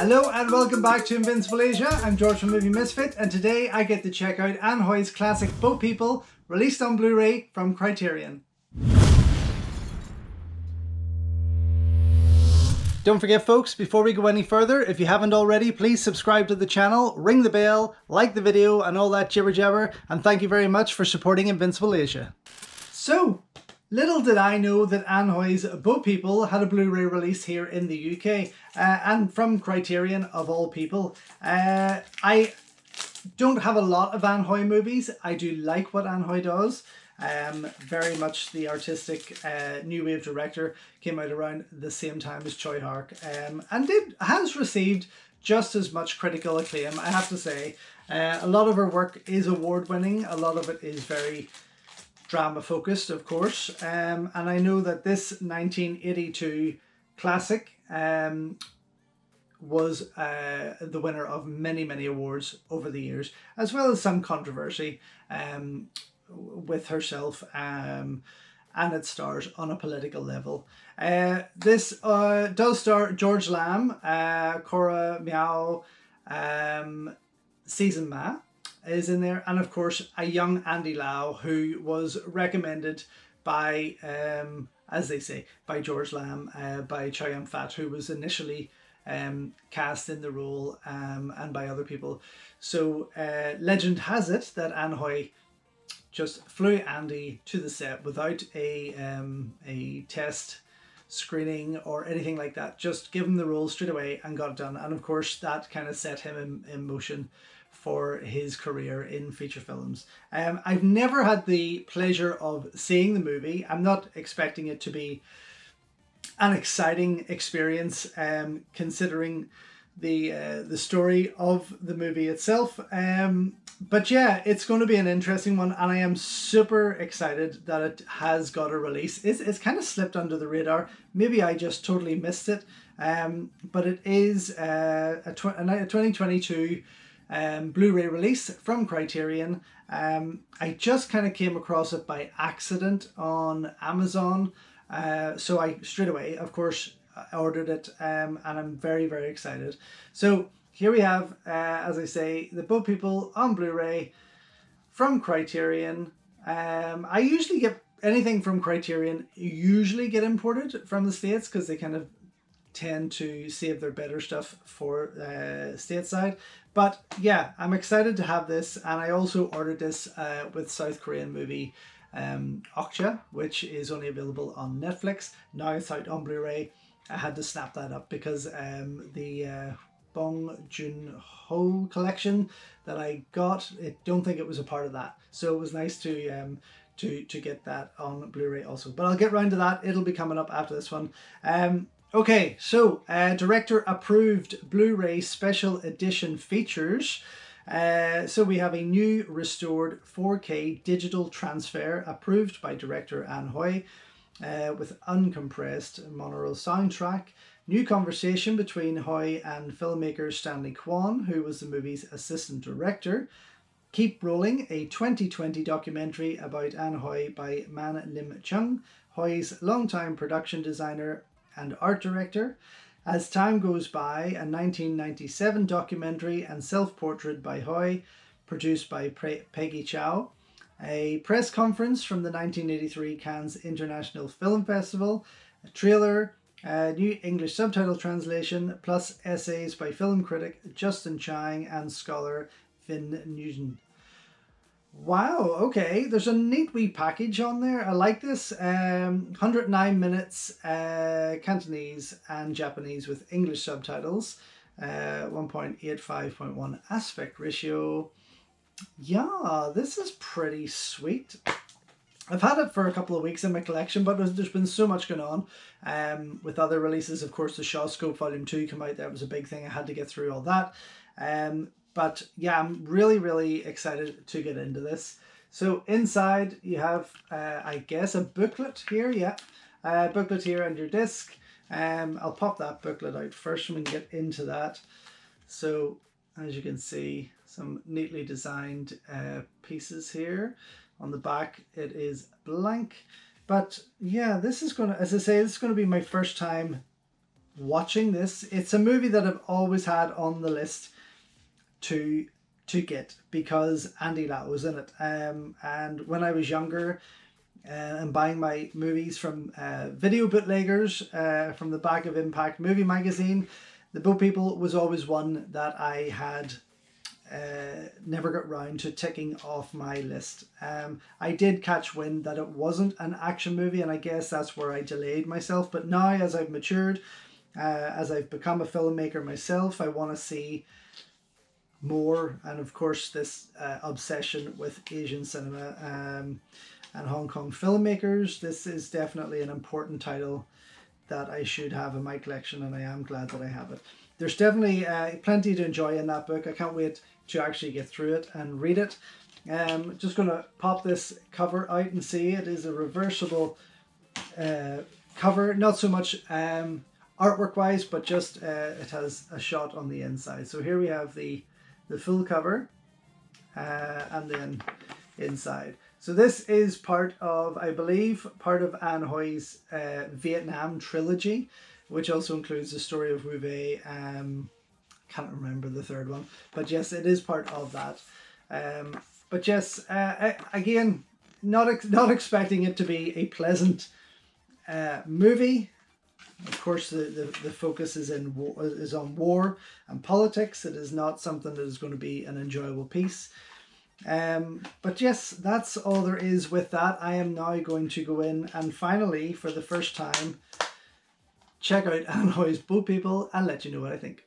Hello and welcome back to Invincible Asia. I'm George from Movie Misfit, and today I get to check out Ann Hui's classic Boat People, released on Blu-ray from Criterion. Don't forget folks, before we go any further, if you haven't already, please subscribe to the channel, ring the bell, like the video and all that jibber jabber, and thank you very much for supporting Invincible Asia. So, little did I know that Ann Hui's Boat People had a Blu-ray release here in the UK, and from Criterion of all people. I don't have a lot of Ann Hui movies. I do like what Ann Hui does. Very much the artistic new wave director, came out around the same time as Choi Hark, and has received just as much critical acclaim, I have to say. A lot of her work is award-winning. A lot of it is very drama focused, of course, and I know that this 1982 classic was the winner of many awards over the years, as well as some controversy with herself, and it stars on a political level. This does star George Lam, Cora Miao, Season Ma is in there, and of course a young Andy Lau, who was recommended by, as they say, by George Lam, by Chow Yun-fat, who was initially cast in the role, and by other people. So legend has it that Ann Hui just flew Andy to the set without a test screening or anything like that. Just give him the role straight away and got it done. And of course that kind of set him in motion for his career in feature films. I've never had the pleasure of seeing the movie. I'm not expecting it to be an exciting experience, considering the story of the movie itself. But yeah, it's going to be an interesting one, and I am super excited that it has got a release. It's kind of slipped under the radar. Maybe I just totally missed it. But it is a 2022 Blu-ray release from Criterion. I just kind of came across it by accident on Amazon. So I straight away, of course, ordered it, and I'm very excited. So here we have, as I say, the Boat People on Blu-ray from Criterion. I usually get anything from Criterion, usually get imported from the States, because they kind of tend to save their better stuff for stateside. But yeah, I'm excited to have this, and I also ordered this with South Korean movie Okja, which is only available on Netflix. Now it's out on Blu-ray. I had to snap that up because the Bong Joon-ho collection that I got, I don't think it was a part of that. So it was nice to get that on Blu-ray also. But I'll get round to that. It'll be coming up after this one. Okay, so director approved Blu-ray special edition features. So we have a new restored 4K digital transfer approved by director Ann Hui, with uncompressed monaural soundtrack. New conversation between Hui and filmmaker Stanley Kwan, who was the movie's assistant director. Keep Rolling, a 2020 documentary about Ann Hui by Man Lim Chung, Hui's longtime production designer and art director. As Time Goes By, a 1997 documentary and self-portrait by Hui, produced by Peggy Chow. A press conference from the 1983 Cannes International Film Festival. A trailer, new English subtitle translation, plus essays by film critic Justin Chang and scholar Vin Newton. Wow, okay, there's a neat wee package on there. I like this. 109 minutes Cantonese and Japanese with English subtitles. 1.85.1 aspect ratio. Yeah, this is pretty sweet. I've had it for a couple of weeks in my collection, but there's been so much going on with other releases. Of course, the Shaw Scope Volume 2 came out. That was a big thing. I had to get through all that. But yeah, I'm really excited to get into this. So inside you have, I guess, a booklet here. Yeah, booklet here and your disc. I'll pop that booklet out first and we can get into that. So as you can see, some neatly designed pieces here. On the back it is blank. But yeah, this is going to, as I say, this is going to be my first time watching this. It's a movie that I've always had on the list to get, because Andy Lau was in it. And when I was younger, and buying my movies from video bootleggers from the back of Impact Movie Magazine, The Boat People was always one that I had never got round to ticking off my list. I did catch wind that it wasn't an action movie, and I guess that's where I delayed myself. But now, as I've matured, as I've become a filmmaker myself, I want to see more. And of course, this obsession with Asian cinema and Hong Kong filmmakers, this is definitely an important title that I should have in my collection, and I am glad that I have it. There's definitely plenty to enjoy in that book. I can't wait to actually get through it and read it. Just going to pop this cover out and see. It is a reversible cover, not so much artwork wise, but just it has a shot on the inside. So here we have the full cover and then inside. So this is part of, I believe, part of Ann Hui's Vietnam trilogy, which also includes the story of Wu Wei. Can't remember the third one, but yes, it is part of that. But yes, again, not expecting it to be a pleasant movie. Of course, the focus is on war and politics. It is not something that is going to be an enjoyable piece. But yes, that's all there is with that. I am now going to go in and finally, for the first time, check out Ann Hui's Boat People and let you know what I think.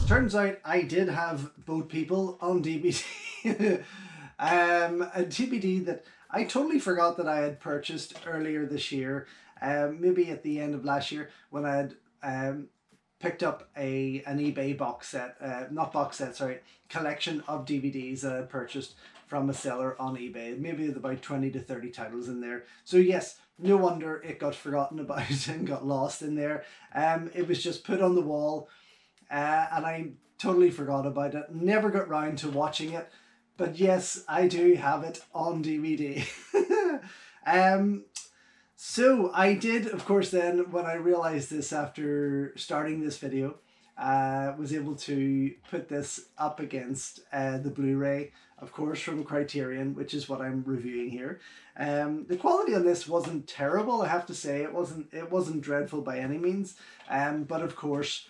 Turns out I did have Boat People on DVD. A DVD that I totally forgot that I had purchased earlier this year, maybe at the end of last year, when I had picked up an eBay box set, collection of DVDs that I purchased from a seller on eBay. Maybe with about 20 to 30 titles in there. So yes, no wonder it got forgotten about and got lost in there. It was just put on the wall and I totally forgot about it. Never got round to watching it. But yes, I do have it on DVD. So I did, of course, then when I realized this after starting this video, was able to put this up against the Blu-ray, of course, from Criterion, which is what I'm reviewing here. The quality on this wasn't terrible, I have to say. It wasn't dreadful by any means. But of course,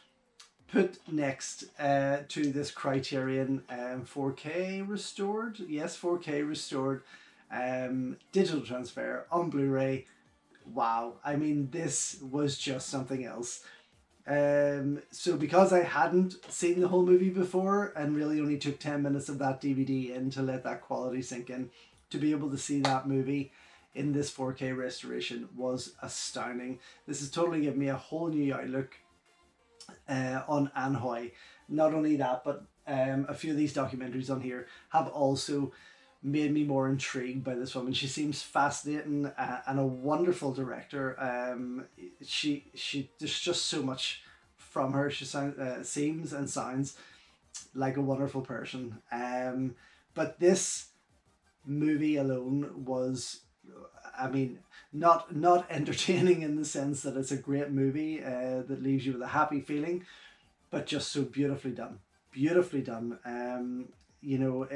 put next to this Criterion 4K restored, yes, 4K restored digital transfer on Blu-ray. Wow, I mean, this was just something else. So because I hadn't seen the whole movie before and really only took 10 minutes of that DVD in to let that quality sink in, to be able to see that movie in this 4K restoration was astounding. This has totally given me a whole new outlook on Ann Hui. Not only that, but a few of these documentaries on here have also made me more intrigued by this woman. She seems fascinating and a wonderful director. There's just so much from her. She seems and sounds like a wonderful person. But this movie alone was, I mean, not entertaining in the sense that it's a great movie that leaves you with a happy feeling, but just so beautifully done. Beautifully done. You know,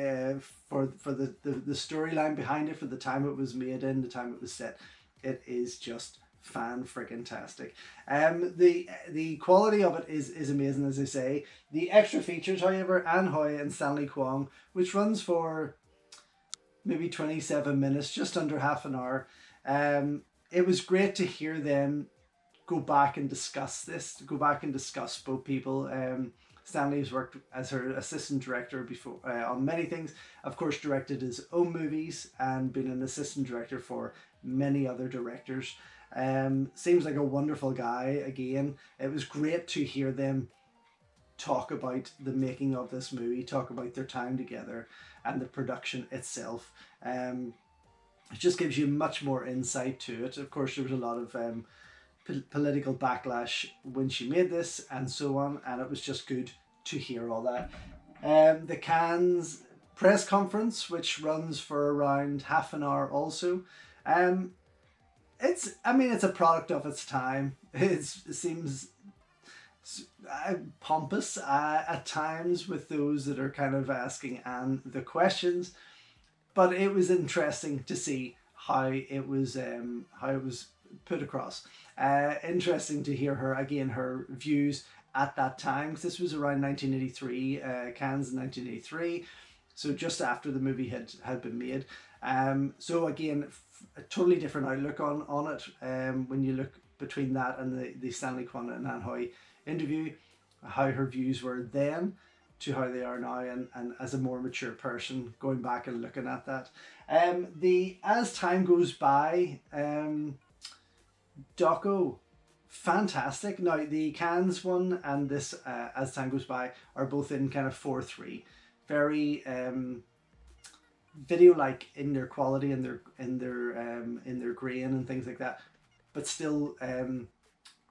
for the storyline behind it, for the time it was made in, the time it was set, it is just fan-freaking-tastic. The quality of it is amazing, as I say. The extra features, however, Ann Hui and Stanley Kwong, which runs for maybe 27 minutes, just under half an hour. It was great to hear them go back and discuss this, Boat People. Stanley has worked as her assistant director before on many things. Of course, directed his own movies and been an assistant director for many other directors. Seems like a wonderful guy. Again, it was great to hear them talk about the making of this movie, talk about their time together and the production itself. It just gives you much more insight to it. Of course, there was a lot of political backlash when she made this and so on, and it was just good to hear all that. The Cannes press conference, which runs for around half an hour also. I mean, it's a product of its time. It seems pompous at times with those that are kind of asking Anne the questions, but it was interesting to see how it was put across. Interesting to hear her views at that time, because this was around 1983, Cannes in 1983, so just after the movie had been made. So again, a totally different outlook on it when you look between that and the Stanley Kwan and Ann Hui interview, how her views were then to how they are now, and as a more mature person going back and looking at that. The As Time Goes By doco, fantastic. Now the Cannes one and this As Time Goes By are both in kind of 4:3, very video-like in their quality and in their grain and things like that, but still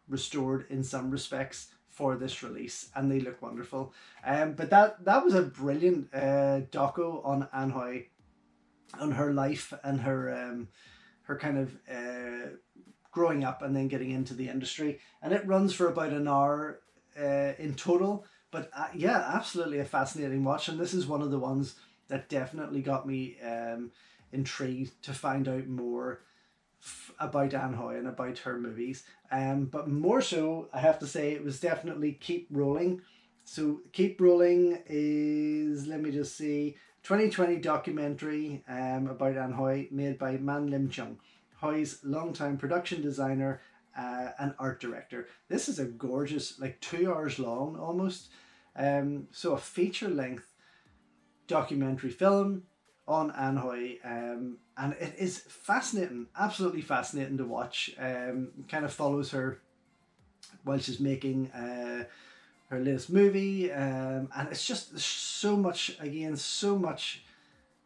restored in some respects for this release, and they look wonderful. But that was a brilliant doco on Ann Hui, on her life and her kind of growing up and then getting into the industry, and it runs for about an hour in total. But yeah, absolutely a fascinating watch, and this is one of the ones that definitely got me intrigued to find out more about Ann Hui and about her movies. But more so, I have to say, it was definitely Keep Rolling. So Keep Rolling is, let me just see, 2020 documentary about Ann Hui, made by Man Lim Chung, Hui's longtime production designer and art director. This is a gorgeous, like 2 hours long almost. So a feature-length documentary film on Ann Hui, and it is fascinating, absolutely fascinating to watch. Kind of follows her while she's making her latest movie, and it's just so much, again, so much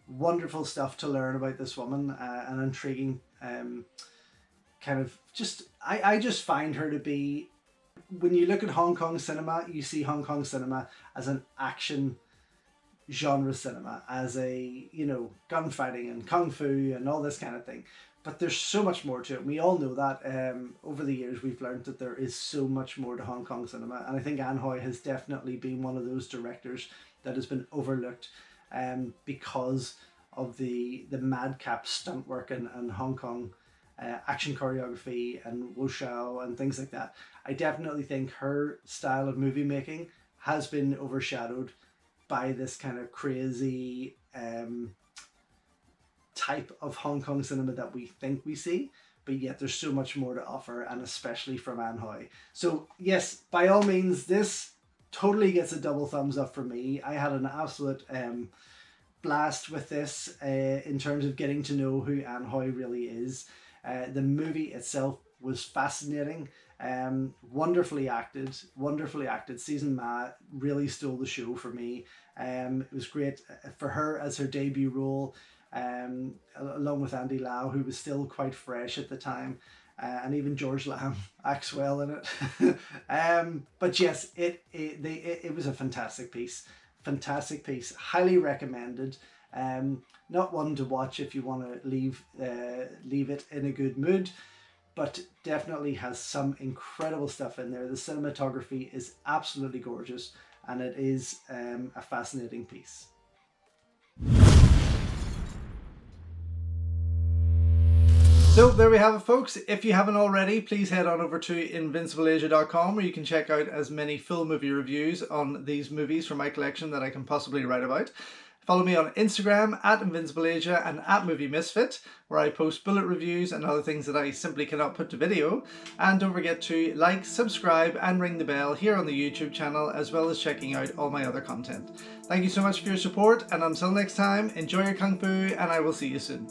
wonderful stuff to learn about this woman, and intriguing kind of just, I just find her to be, when you look at Hong Kong cinema, you see Hong Kong cinema as an action genre cinema, as a, you know, gunfighting and kung fu and all this kind of thing, but there's so much more to it. We all know that. Over the years we've learned that there is so much more to Hong Kong cinema, and I think Ann Hui has definitely been one of those directors that has been overlooked because of the madcap stunt work and Hong Kong action choreography and wuxia and things like that. I definitely think her style of movie making has been overshadowed by this kind of crazy type of Hong Kong cinema that we think we see, but yet there's so much more to offer, and especially from Ann Hui. So yes, by all means, this totally gets a double thumbs up for me. I had an absolute blast with this in terms of getting to know who Ann Hui really is. The movie itself was fascinating. Wonderfully acted. Season Ma really stole the show for me. It was great for her as her debut role, along with Andy Lau, who was still quite fresh at the time, and even George Lam acts well in it. But yes, it was a fantastic piece. Highly recommended. Not one to watch if you want to leave it in a good mood, but definitely has some incredible stuff in there. The cinematography is absolutely gorgeous, and it is a fascinating piece. So there we have it, folks. If you haven't already, please head on over to invincibleasia.com, where you can check out as many full movie reviews on these movies from my collection that I can possibly write about. Follow me on Instagram at InvincibleAsia and at Movie Misfit, where I post bullet reviews and other things that I simply cannot put to video. And don't forget to like, subscribe and ring the bell here on the YouTube channel, as well as checking out all my other content. Thank you so much for your support, and until next time, enjoy your Kung Fu, and I will see you soon.